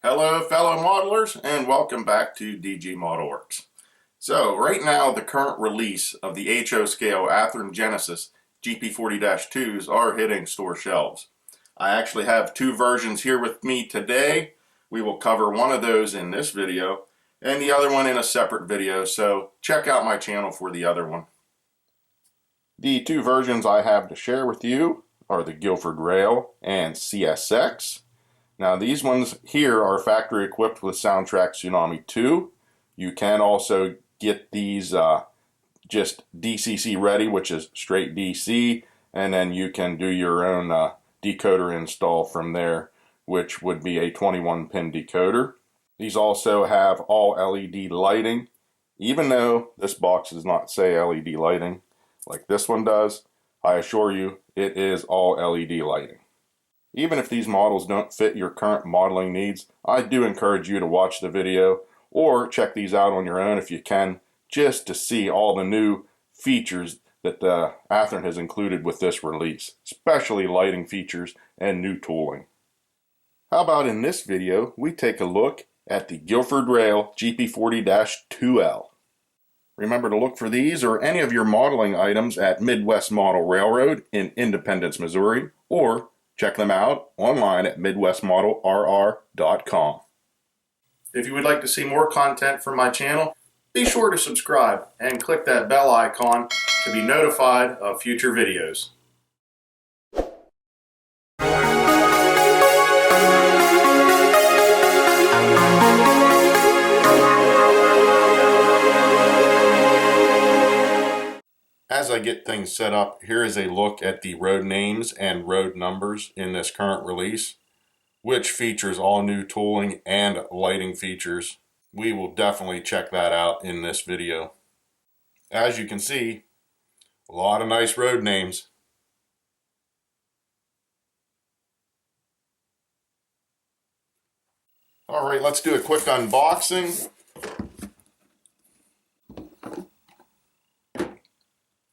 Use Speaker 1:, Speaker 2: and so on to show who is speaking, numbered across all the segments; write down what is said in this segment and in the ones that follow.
Speaker 1: Hello fellow modelers and welcome back to DG Modelworks. So right now the current release of the HO scale Athearn Genesis GP40-2s are hitting store shelves. I actually have two versions here with me today. We will cover one of those in this video and the other one in a separate video, so check out my channel for the other one. The two versions I have to share with you are the Guilford Rail and CSX. Now these ones here are factory equipped with Soundtrack Tsunami 2. You can also get these just DCC ready, which is straight DC, and then you can do your own decoder install from there, which would be a 21-pin decoder. These also have all LED lighting, even though this box does not say LED lighting like this one does. I assure you it is all LED lighting. Even if these models don't fit your current modeling needs, I do encourage you to watch the video or check these out on your own if you can, just to see all the new features that Athearn has included with this release, especially lighting features and new tooling. How about in this video, we take a look at the Guilford Rail GP40-2L. Remember to look for these or any of your modeling items at Midwest Model Railroad in Independence, Missouri, or check them out online at midwestmodelrr.com. If you would like to see more content from my channel, be sure to subscribe and click that bell icon to be notified of future videos. As I get things set up, here is a look at the road names and road numbers in this current release, which features all new tooling and lighting features. We will definitely check that out in this video. As you can see, a lot of nice road names. All right, let's do a quick unboxing.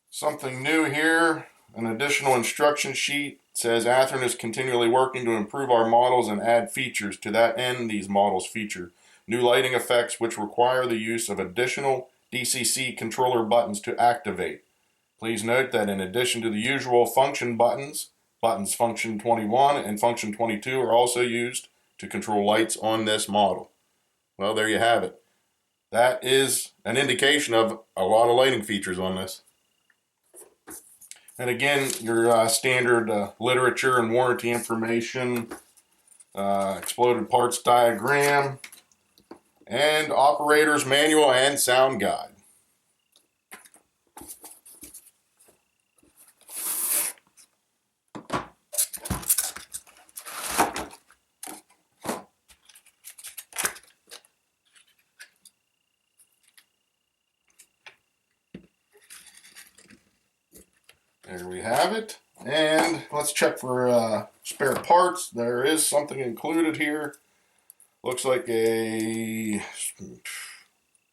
Speaker 1: Something new here, an additional instruction sheet. It says Athearn is continually working to improve our models and add features. To that end, these models feature new lighting effects which require the use of additional DCC controller buttons to activate. Please note that in addition to the usual function buttons, buttons function 21 and function 22 are also used to control lights on this model. Well, there you have it. That is an indication of a lot of lighting features on this. And again, your standard literature and warranty information, exploded parts diagram, and operator's manual and sound guide. There we have it, and let's check for spare parts. There is something included here. Looks like maybe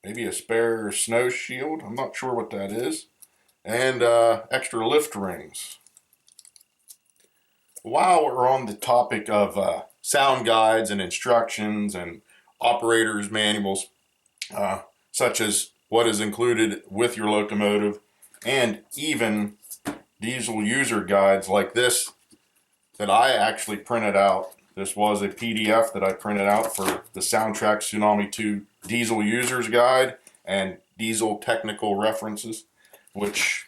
Speaker 1: a spare snow shield. I'm not sure what that is. And extra lift rings. While we're on the topic of sound guides and instructions and operators manuals, such as what is included with your locomotive, and even diesel user guides like this that I actually printed out. This was a PDF that I printed out for the Soundtrack Tsunami 2 Diesel Users Guide and Diesel Technical References, which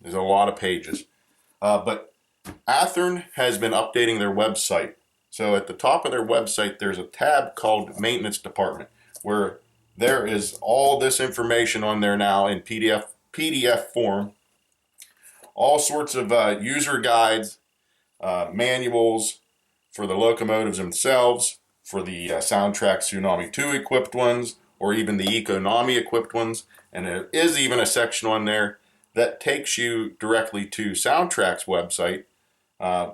Speaker 1: is a lot of pages. But Athearn has been updating their website. So at the top of their website, there's a tab called Maintenance Department, where there is all this information on there now in PDF form. All sorts of user guides, manuals for the locomotives themselves, for the Soundtrack Tsunami 2 equipped ones, or even the Economy equipped ones. And there is even a section on there that takes you directly to Soundtrack's website,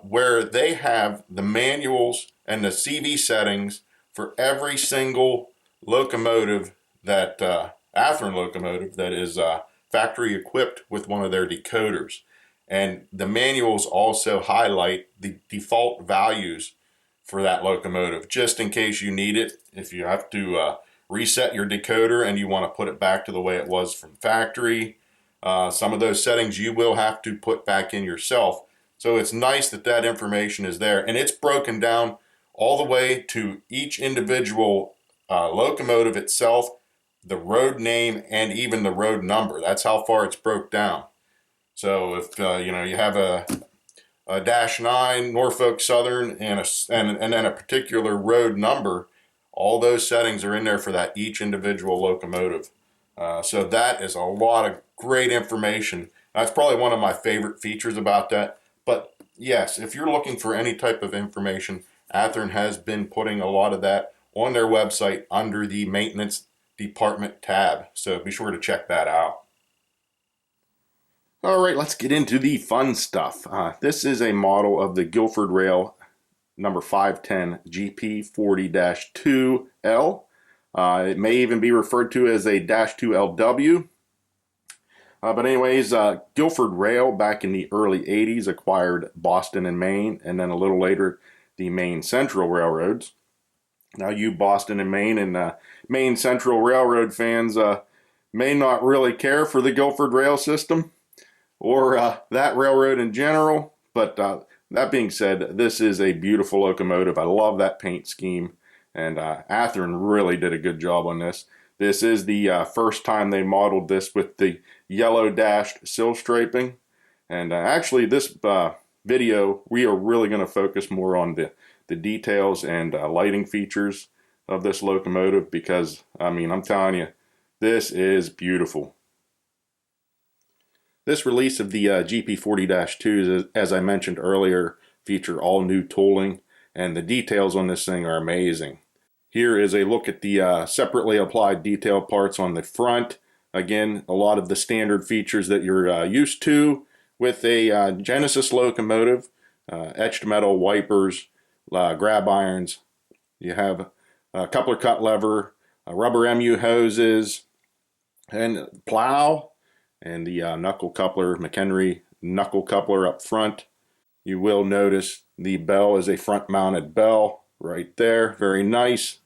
Speaker 1: where they have the manuals and the CV settings for every single locomotive that, Athearn locomotive that is factory equipped with one of their decoders. And the manuals also highlight the default values for that locomotive, just in case you need it. If you have to reset your decoder and you want to put it back to the way it was from factory, some of those settings you will have to put back in yourself. So it's nice that that information is there, and it's broken down all the way to each individual locomotive itself, the road name, and even the road number. That's how far it's broke down. So if you have a -9 Norfolk Southern and then a particular road number, all those settings are in there for that each individual locomotive. So that is a lot of great information. That's probably one of my favorite features about that. But yes, if you're looking for any type of information, Athearn has been putting a lot of that on their website under the maintenance department tab. So be sure to check that out. All right, let's get into the fun stuff. This is a model of the Guilford rail number 510 GP40-2L. It may even be referred to as a -2LW. But anyways, Guilford Rail back in the early 80s acquired Boston and Maine, and then a little later the Maine Central Railroads. Now you Boston and Maine Maine Central Railroad fans may not really care for the Guilford rail system or that railroad in general, but that being said, this is a beautiful locomotive. I love that paint scheme, and Athearn really did a good job on this. This is the first time they modeled this with the yellow dashed sill striping, and actually this video we are really going to focus more on the details and lighting features of this locomotive, because I mean, I'm telling you, this is beautiful. This release of the GP40-2s, as I mentioned earlier, feature all new tooling, and the details on this thing are amazing. Here is a look at the separately applied detail parts on the front. Again, a lot of the standard features that you're used to with a Genesis locomotive. Etched metal wipers, grab irons. You have a coupler cut lever, rubber MU hoses, and plow, and the knuckle coupler, McHenry knuckle coupler up front. You will notice the bell is a front mounted bell right there, very nice.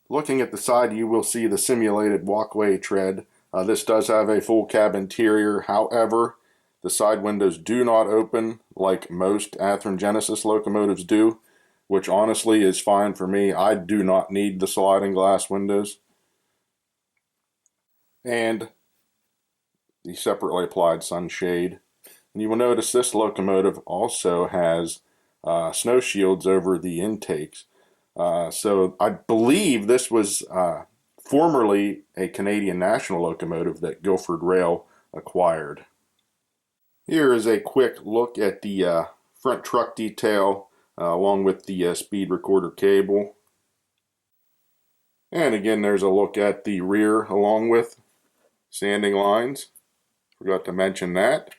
Speaker 1: Looking at the side, you will see the simulated walkway tread. This does have a full cab interior, however, the side windows do not open like most Athearn Genesis locomotives do, which honestly is fine for me. I do not need the sliding glass windows. And the separately applied sunshade. And you will notice this locomotive also has snow shields over the intakes. So I believe this was formerly a Canadian National locomotive that Guilford Rail acquired. Here is a quick look at the front truck detail along with the speed recorder cable. And again, there's a look at the rear along with sanding lines. Forgot to mention that.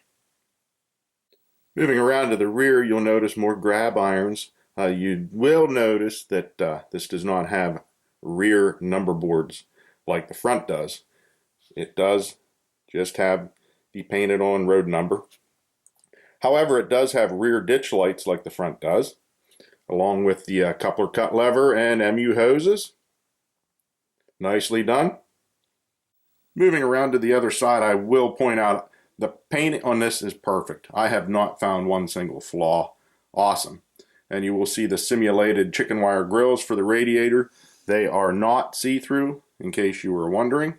Speaker 1: Moving around to the rear, you'll notice more grab irons. You will notice that this does not have rear number boards like the front does. It does just have the painted on road number. However, it does have rear ditch lights like the front does, along with the coupler cut lever and MU hoses. Nicely done. Moving around to the other side, I will point out the paint on this is perfect. I have not found one single flaw. Awesome. And you will see the simulated chicken wire grills for the radiator. They are not see-through, in case you were wondering.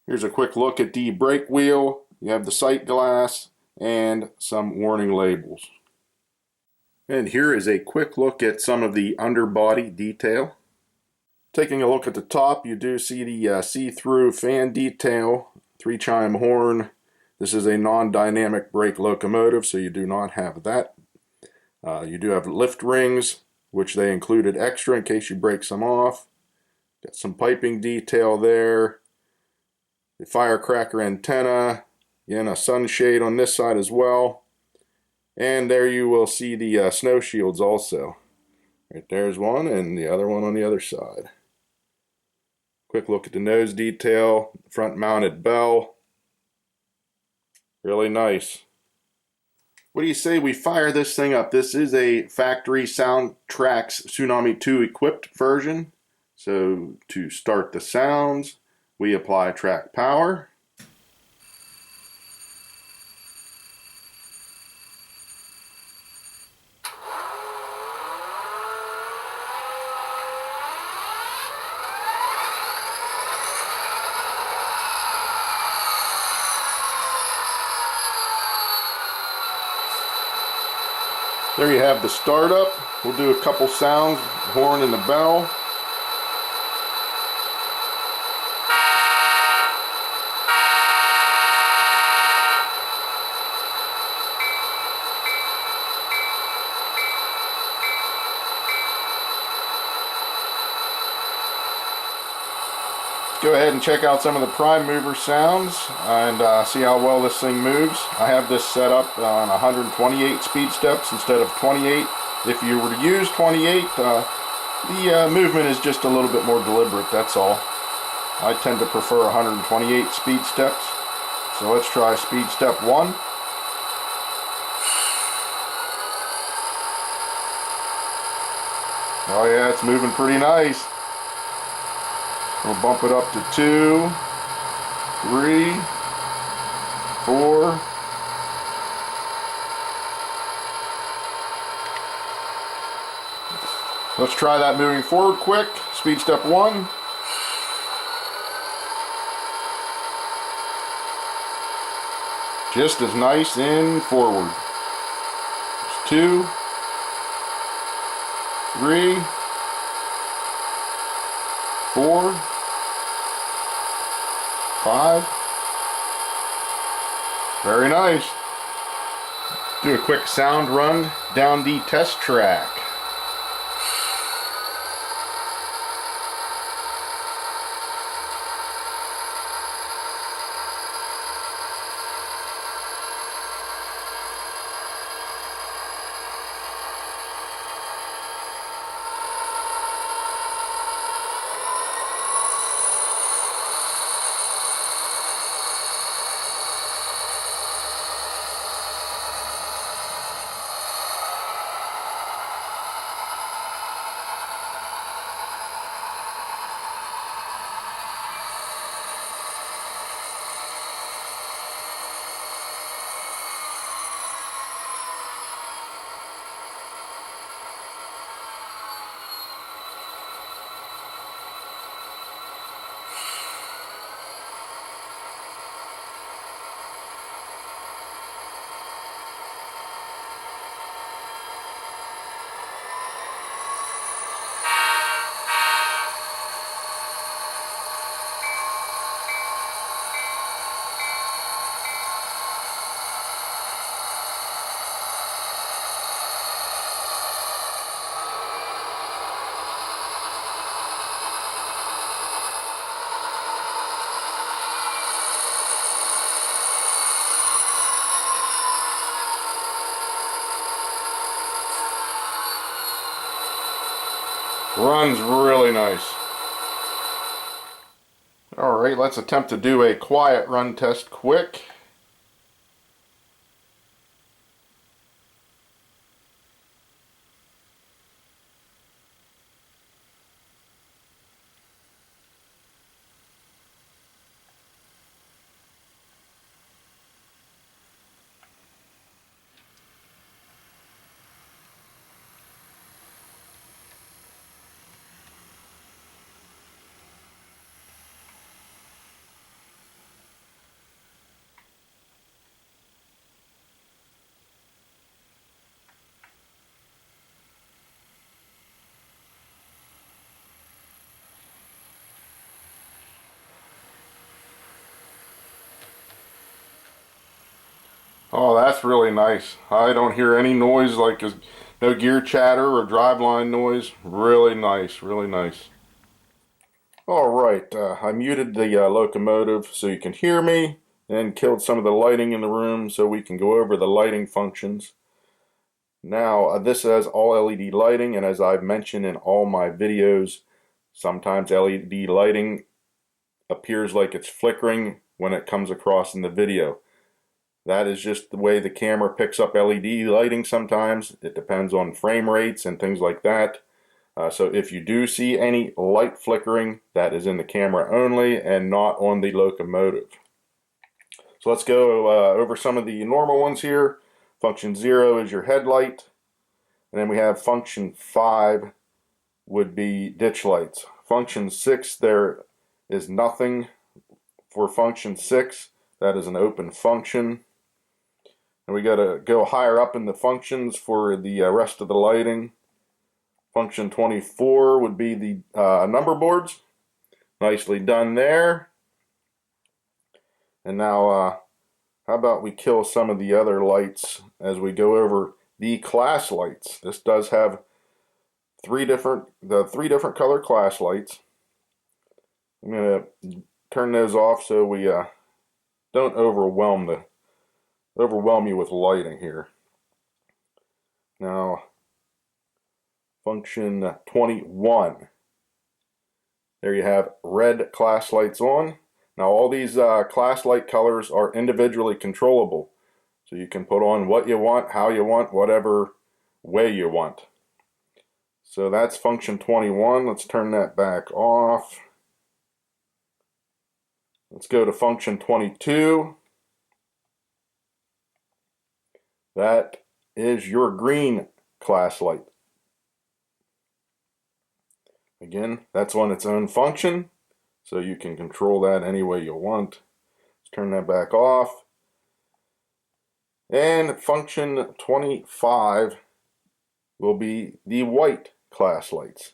Speaker 1: Here's a quick look at the brake wheel. You have the sight glass and some warning labels. And here is a quick look at some of the underbody detail. Taking a look at the top, you do see the see-through fan detail, 3-chime horn. This is a non-dynamic brake locomotive, so you do not have that. You do have lift rings, which they included extra in case you break some off. Got some piping detail there. The firecracker antenna. Again, a sunshade on this side as well. And there you will see the snow shields also. Right there's one, and the other one on the other side. Quick look at the nose detail, front mounted bell. Really nice. What do you say we fire this thing up? This is a factory Soundtrax Tsunami 2 equipped version. So to start the sounds, we apply track power. There you have the startup. We'll do a couple sounds, horn and the bell. Go ahead and check out some of the prime mover sounds and see how well this thing moves. I have this set up on 128 speed steps instead of 28. If you were to use 28, the movement is just a little bit more deliberate, that's all. I tend to prefer 128 speed steps. So let's try speed step 1. Oh yeah, it's moving pretty nice. We'll bump it up to 2, 3, 4. Let's try that moving forward quick. Speed step 1. Just as nice in forward. 2, 3, 4, 5. Very nice. Do a quick sound run down the test track. Runs really nice. Alright, let's attempt to do a quiet run test quick. Oh, that's really nice. I don't hear any noise, like no gear chatter or driveline noise. Really nice, really nice. Alright, I muted the locomotive so you can hear me, and killed some of the lighting in the room so we can go over the lighting functions. Now, this has all LED lighting, and as I've mentioned in all my videos, sometimes LED lighting appears like it's flickering when it comes across in the video. That is just the way the camera picks up LED lighting sometimes. It depends on frame rates and things like that. So if you do see any light flickering, that is in the camera only and not on the locomotive. So let's go over some of the normal ones here. Function 0 is your headlight. And then we have function 5 would be ditch lights. Function 6, there is nothing for function 6. That is an open function. And we got to go higher up in the functions for the rest of the lighting. Function 24 would be the number boards. Nicely done there. And now, how about we kill some of the other lights as we go over the class lights. This does have three different color class lights. I'm going to turn those off so we don't overwhelm you with lighting here. Now, function 21. There you have red class lights on. Now all these class light colors are individually controllable. So you can put on what you want, how you want, whatever way you want. So that's function 21. Let's turn that back off. Let's go to function 22. That is your green class light. Again, that's on its own function, so you can control that any way you want. Let's turn that back off. And function 25 will be the white class lights.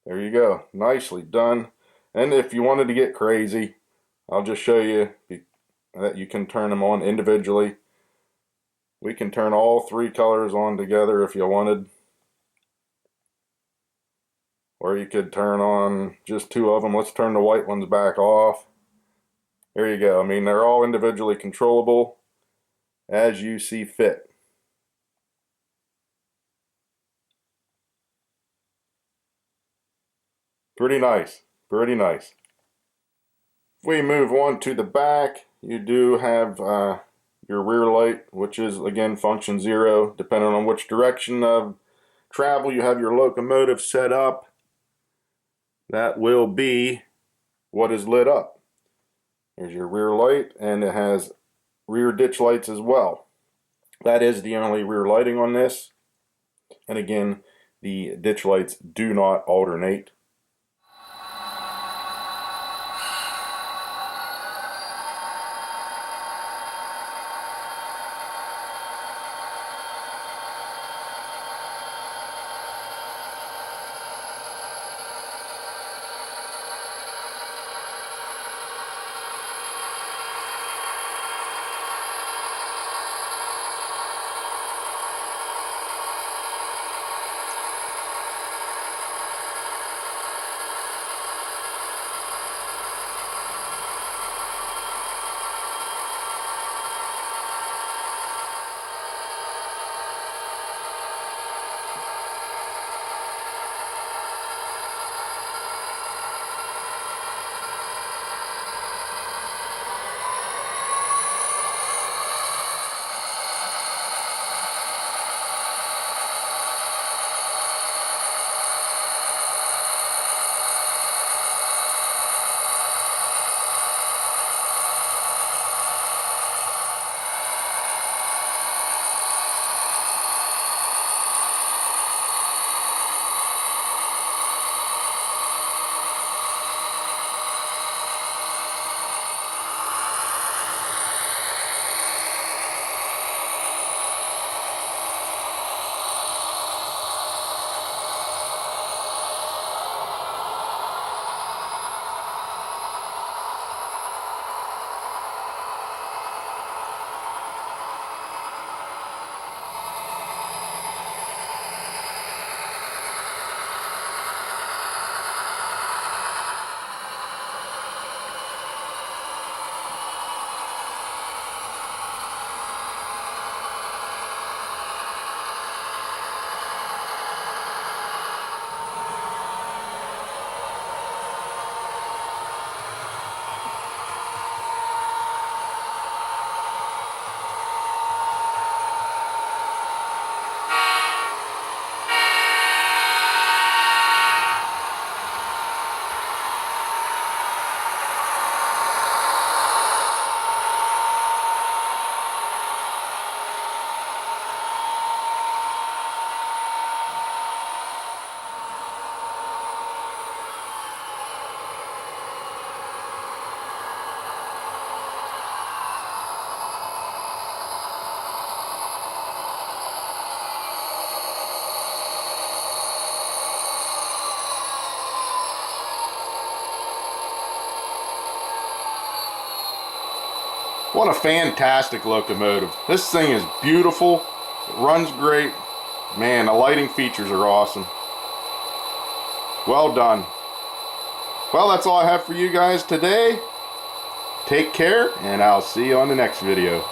Speaker 1: There you go, nicely done. And if you wanted to get crazy, I'll just show you that you can turn them on individually. We can turn all three colors on together if you wanted. Or you could turn on just two of them. Let's turn the white ones back off. There you go. I mean, they're all individually controllable as you see fit. Pretty nice. Pretty nice. If we move on to the back, you do have your rear light, which is again function 0. Depending on which direction of travel you have your locomotive set up, that will be what is lit up. There's your rear light, and it has rear ditch lights as well. That is the only rear lighting on this. And again, the ditch lights do not alternate. What a fantastic locomotive. This thing is beautiful. It runs great. Man, the lighting features are awesome. Well done. Well, that's all I have for you guys today. Take care, and I'll see you on the next video.